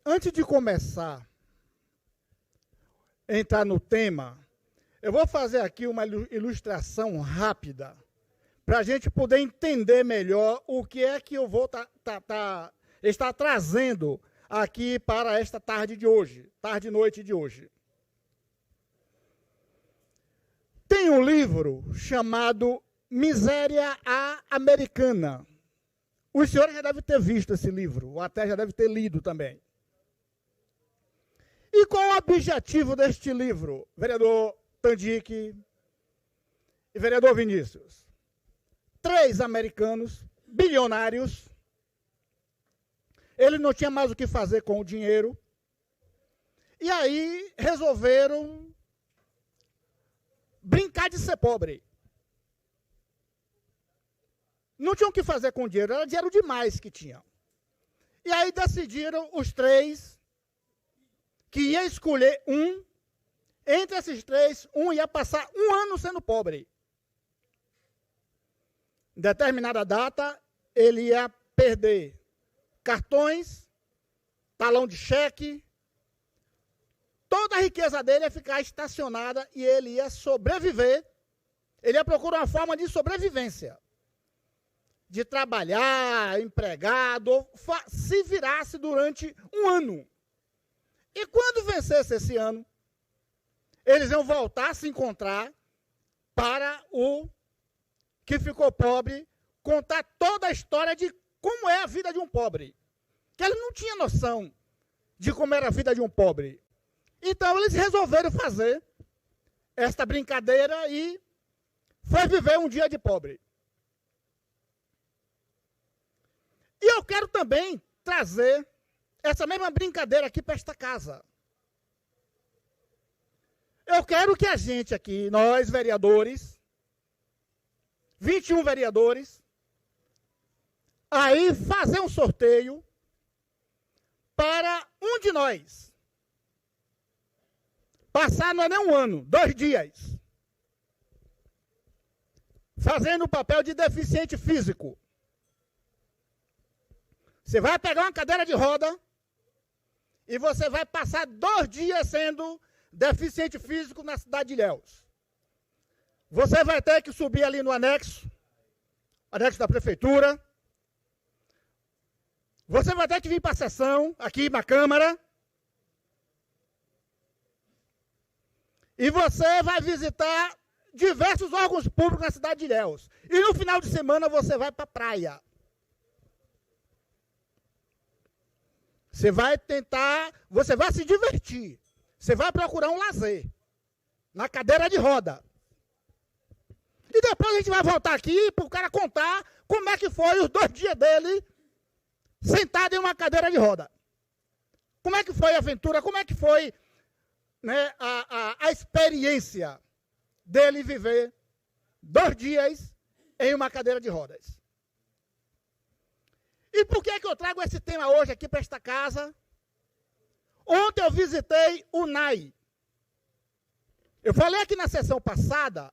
Antes de começar a entrar no tema, eu vou fazer aqui uma ilustração rápida para a gente poder entender melhor o que é que eu vou estar trazendo aqui para esta tarde de hoje, tarde e noite de hoje. Tem um livro chamado Miséria à Americana. Os senhores já devem ter visto esse livro, ou até já devem ter lido também. E qual é o objetivo deste livro, vereador Tandic e vereador Vinícius? 3 americanos, bilionários, eles não tinham mais o que fazer com o dinheiro, e aí resolveram brincar de ser pobre. Não tinham o que fazer com o dinheiro, era dinheiro demais que tinham. E aí decidiram os 3 que ia escolher um, entre esses 3, um ia passar 1 ano sendo pobre. Em determinada data, ele ia perder cartões, talão de cheque, toda a riqueza dele ia ficar estacionada e ele ia sobreviver, ele ia procurar uma forma de sobrevivência, de trabalhar, empregado, se virasse durante 1 ano. E quando vencesse esse ano, eles iam voltar a se encontrar para o que ficou pobre, contar toda a história de como é a vida de um pobre. Que eles não tinham noção de como era a vida de um pobre. Então eles resolveram fazer esta brincadeira e foi viver um dia de pobre. E eu quero também trazer essa mesma brincadeira aqui para esta casa. Eu quero que a gente aqui, nós vereadores, 21 vereadores, aí fazer um sorteio para um de nós passar, não é nem 1 ano, 2 dias, fazendo o papel de deficiente físico. Você vai pegar uma cadeira de roda e você vai passar 2 dias sendo deficiente físico na cidade de Ilhéus. Você vai ter que subir ali no anexo da prefeitura. Você vai ter que vir para a sessão, aqui na Câmara. E você vai visitar diversos órgãos públicos na cidade de Ilhéus. E no final de semana você vai para a praia. Você vai tentar, você vai se divertir. Você vai procurar um lazer. Na cadeira de roda. E depois a gente vai voltar aqui para o cara contar como é que foi os 2 dias dele sentado em uma cadeira de roda. Como é que foi a aventura, como é que foi, né, a experiência dele viver 2 dias em uma cadeira de rodas. E por que eu trago esse tema hoje aqui para esta casa? Ontem eu visitei o NAI. Eu falei aqui na sessão passada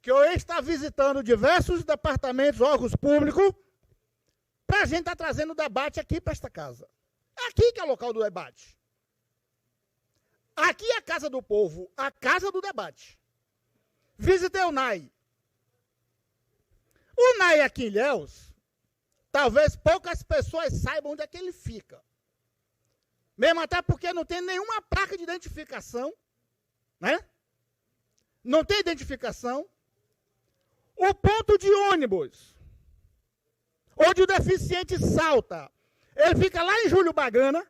que eu estou visitando diversos departamentos, órgãos públicos, para a gente estar trazendo debate aqui para esta casa. Aqui que é o local do debate. Aqui é a casa do povo, a casa do debate. Visitei o NAI. O NAI aqui em Ilhéus, talvez poucas pessoas saibam onde é que ele fica. Mesmo até porque não tem nenhuma placa de identificação, né? Não tem identificação. O ponto de ônibus, onde o deficiente salta, ele fica lá em Júlio Bagana,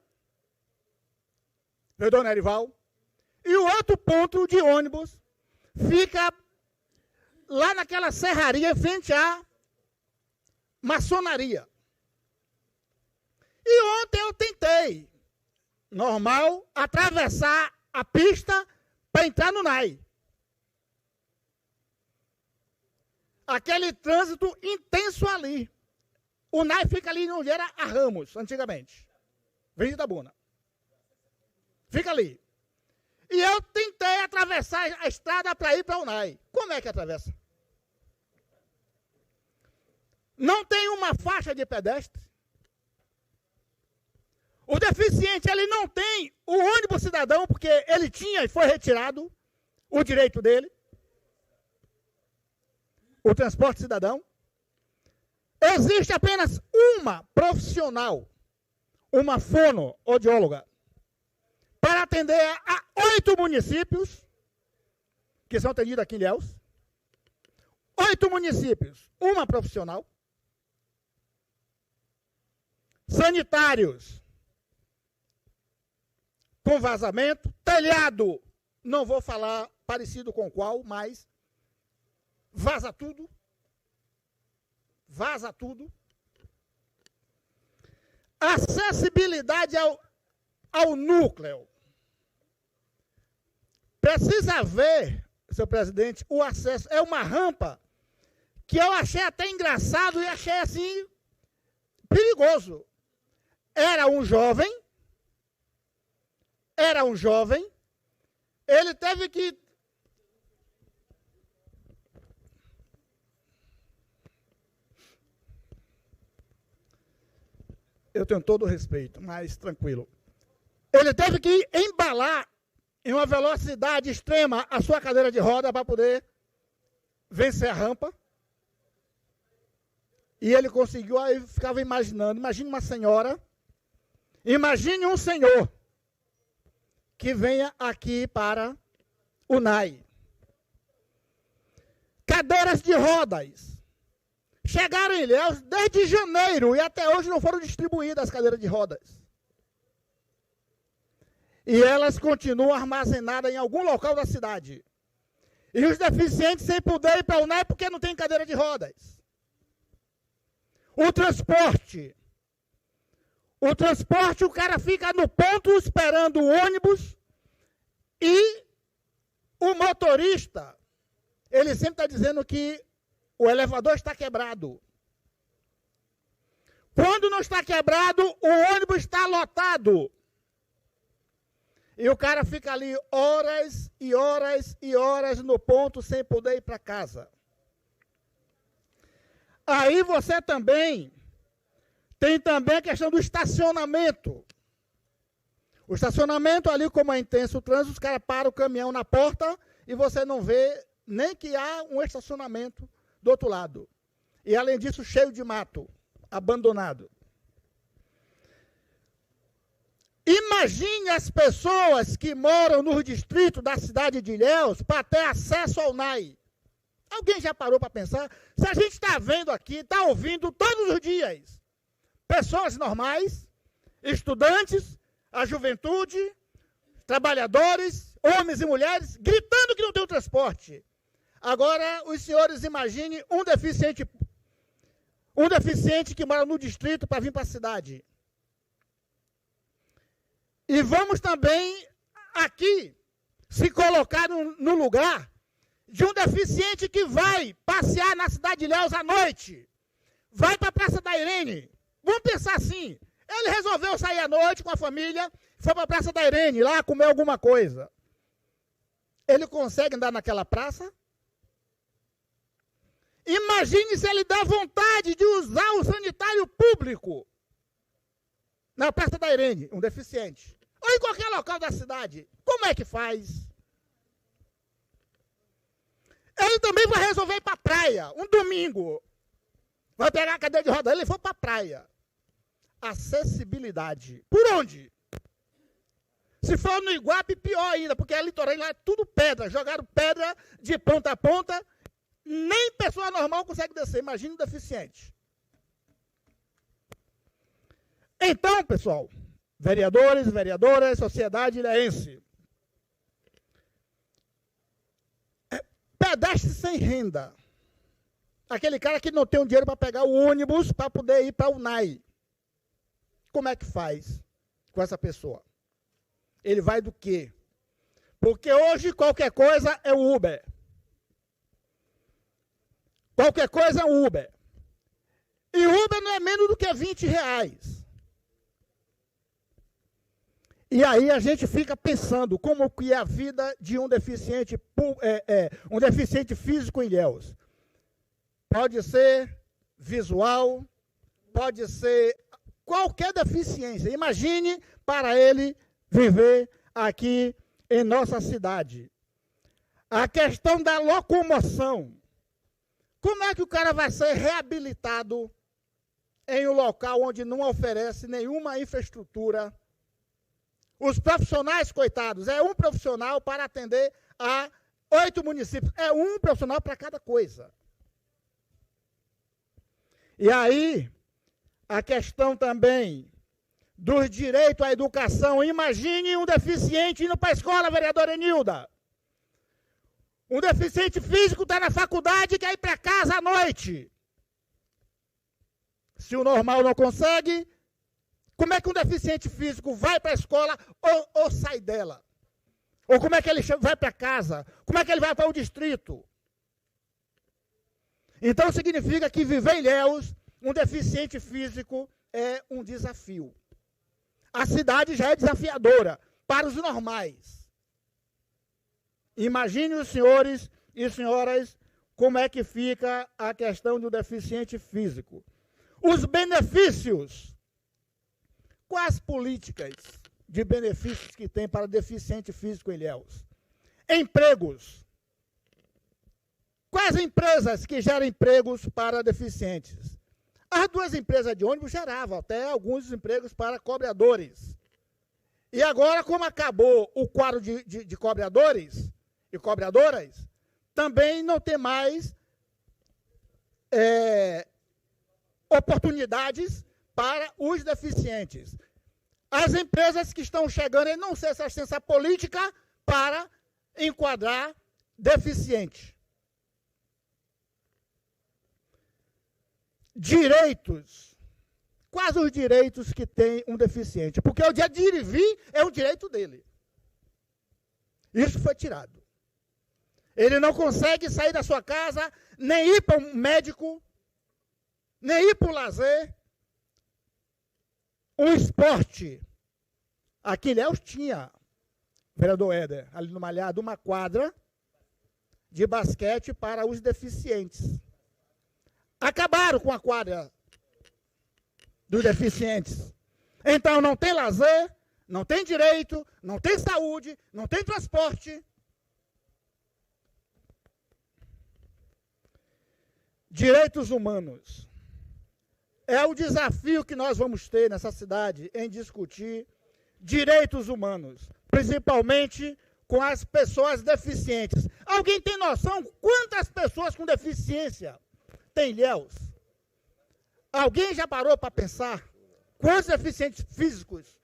vereador Nerival, e o outro ponto de ônibus fica lá naquela serraria em frente à maçonaria. E ontem eu tentei, normal, atravessar a pista para entrar no NAI. Aquele trânsito intenso ali. O NAI fica ali onde era a Ramos, antigamente. Avenida da Buna. Fica ali. E eu tentei atravessar a estrada para ir para o NAI. Como é que atravessa? Não tem uma faixa de pedestre. O deficiente, ele não tem o ônibus cidadão, porque ele tinha e foi retirado o direito dele. O transporte cidadão. Existe apenas uma profissional, uma fonoaudióloga, para atender a 8 municípios, que são atendidos aqui em Ilhéus. 8 municípios, uma profissional. Sanitários com vazamento, telhado, não vou falar parecido com qual, mas vaza tudo. Vaza tudo. Acessibilidade ao núcleo. Precisa ver, seu presidente, o acesso. É uma rampa que eu achei até engraçado e achei assim perigoso. Era um jovem, ele teve que... Eu tenho todo o respeito, mas tranquilo. Ele teve que embalar em uma velocidade extrema a sua cadeira de roda para poder vencer a rampa. E ele conseguiu, aí eu ficava imaginando, imagine uma senhora, imagine um senhor que venha aqui para o NAI. Cadeiras de rodas. Chegaram em Ilhéus desde janeiro e até hoje não foram distribuídas as cadeiras de rodas. E elas continuam armazenadas em algum local da cidade. E os deficientes sem poder ir para o NAI porque não tem cadeira de rodas. O transporte, o cara fica no ponto esperando o ônibus e o motorista, ele sempre está dizendo que o elevador está quebrado. Quando não está quebrado, o ônibus está lotado. E o cara fica ali horas e horas e horas no ponto sem poder ir para casa. Aí você também tem também a questão do estacionamento. O estacionamento ali, como é intenso o trânsito, os caras param o caminhão na porta e você não vê nem que há um estacionamento do outro lado. E além disso, cheio de mato, abandonado. Imagine as pessoas que moram no distrito da cidade de Ilhéus para ter acesso ao NAI. Alguém já parou para pensar? Se a gente está vendo aqui, está ouvindo todos os dias, pessoas normais, estudantes, a juventude, trabalhadores, homens e mulheres, gritando que não tem o transporte. Agora, os senhores imaginem um deficiente que mora no distrito para vir para a cidade. E vamos também aqui se colocar no lugar de um deficiente que vai passear na cidade de Ilhéus à noite. Vai para a Praça da Irene. Vamos pensar assim. Ele resolveu sair à noite com a família, foi para a Praça da Irene, lá comer alguma coisa. Ele consegue andar naquela praça? Imagine se ele dá vontade de usar o sanitário público na Praça da Irene, um deficiente. Ou em qualquer local da cidade. Como é que faz? Ele também vai resolver ir para a praia, um domingo. Vai pegar a cadeira de roda, ele foi para a praia. Acessibilidade. Por onde? Se for no Iguape, pior ainda, porque a litorânea lá é tudo pedra. Jogaram pedra de ponta a ponta. Nem pessoa normal consegue descer, imagina um deficiente. Então, pessoal, vereadores, vereadoras, sociedade ilhéense. Pedestre sem renda. Aquele cara que não tem um dinheiro para pegar o ônibus para poder ir para o NAI. Como é que faz com essa pessoa? Ele vai do quê? Porque hoje qualquer coisa é o Uber. Qualquer coisa é um Uber. E Uber não é menos do que R$20. E aí a gente fica pensando como que é a vida de um deficiente físico em Ilhéus. Pode ser visual, pode ser qualquer deficiência. Imagine para ele viver aqui em nossa cidade. A questão da locomoção. Como é que o cara vai ser reabilitado em um local onde não oferece nenhuma infraestrutura? Os profissionais, coitados, é um profissional para atender a 8 municípios. É um profissional para cada coisa. E aí, a questão também dos direitos à educação. Imagine um deficiente indo para a escola, vereadora Enilda. Um deficiente físico está na faculdade e quer ir para casa à noite. Se o normal não consegue, como é que um deficiente físico vai para a escola ou sai dela? Ou como é que ele vai para casa? Como é que ele vai para o distrito? Então significa que viver em Ilhéus, um deficiente físico, é um desafio. A cidade já é desafiadora para os normais. Imagine os senhores e senhoras como é que fica a questão do deficiente físico. Os benefícios. Quais políticas de benefícios que tem para deficiente físico em Ilhéus? Empregos. Quais empresas que geram empregos para deficientes? As 2 empresas de ônibus geravam até alguns empregos para cobradores. E agora, como acabou o quadro de cobradores e cobradoras, também não tem mais oportunidades para os deficientes. As empresas que estão chegando, eu não sei se é licença política para enquadrar deficiente. Direitos. Quais os direitos que tem um deficiente? Porque o dia de ir e vir é um direito dele. Isso foi tirado. Ele não consegue sair da sua casa, nem ir para um médico, nem ir para o lazer. Um esporte. Aqui em Ilhéus tinha, vereador Éder, ali no Malhado, uma quadra de basquete para os deficientes. Acabaram com a quadra dos deficientes. Então não tem lazer, não tem direito, não tem saúde, não tem transporte. Direitos humanos. É o desafio que nós vamos ter nessa cidade em discutir direitos humanos, principalmente com as pessoas deficientes. Alguém tem noção quantas pessoas com deficiência tem em Ilhéus? Alguém já parou para pensar quantos deficientes físicos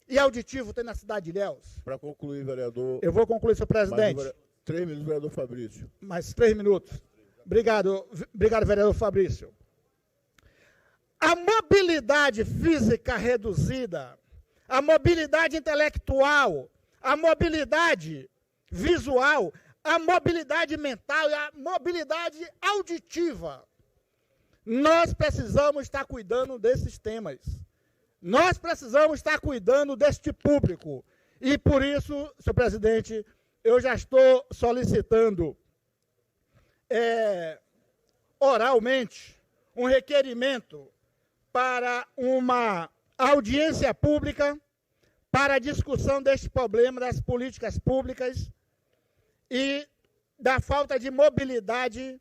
e auditivos tem na cidade de Ilhéus? Para concluir, vereador... Eu vou concluir, senhor presidente. 3 minutos, vereador Fabrício. Mais 3 minutos. Obrigado, vereador Fabrício. A mobilidade física reduzida, a mobilidade intelectual, a mobilidade visual, a mobilidade mental e a mobilidade auditiva. Nós precisamos estar cuidando desses temas. Nós precisamos estar cuidando deste público. E por isso, senhor presidente, eu já estou solicitando oralmente um requerimento para uma audiência pública para a discussão deste problema das políticas públicas e da falta de mobilidade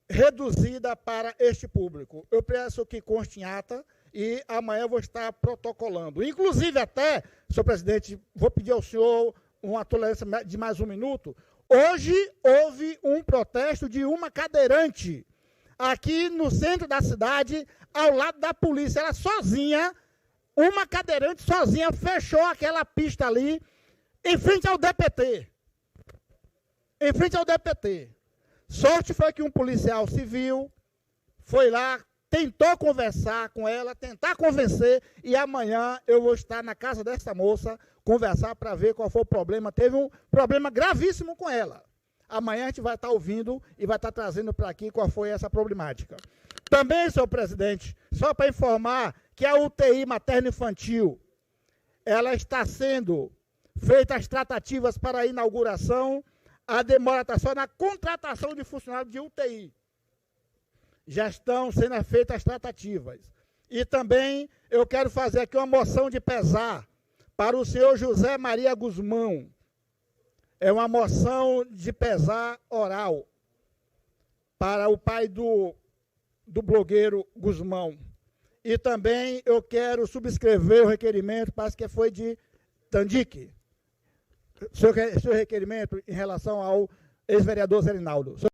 reduzida para este público. Eu peço que conste em ata e amanhã eu vou estar protocolando. Inclusive até, senhor presidente, vou pedir ao senhor uma tolerância de mais 1 minuto. Hoje houve um protesto de uma cadeirante aqui no centro da cidade, ao lado da polícia. Ela sozinha, uma cadeirante sozinha, fechou aquela pista ali, em frente ao DPT. Em frente ao DPT. Sorte foi que um policial civil foi lá, tentou conversar com ela, tentar convencer, e amanhã eu vou estar na casa dessa moça, conversar para ver qual foi o problema. Teve um problema gravíssimo com ela. Amanhã a gente vai estar ouvindo e vai estar trazendo para aqui qual foi essa problemática. Também, senhor presidente, só para informar que a UTI materno-infantil, ela está sendo feitas as tratativas para a inauguração, a demora está só na contratação de funcionários de UTI. Já estão sendo feitas as tratativas. E também eu quero fazer aqui uma moção de pesar para o senhor José Maria Guzmão. É uma moção de pesar oral para o pai do blogueiro Guzmão. E também eu quero subscrever o requerimento, parece que foi de Tandique. Seu requerimento em relação ao ex-vereador Zé Rinaldo.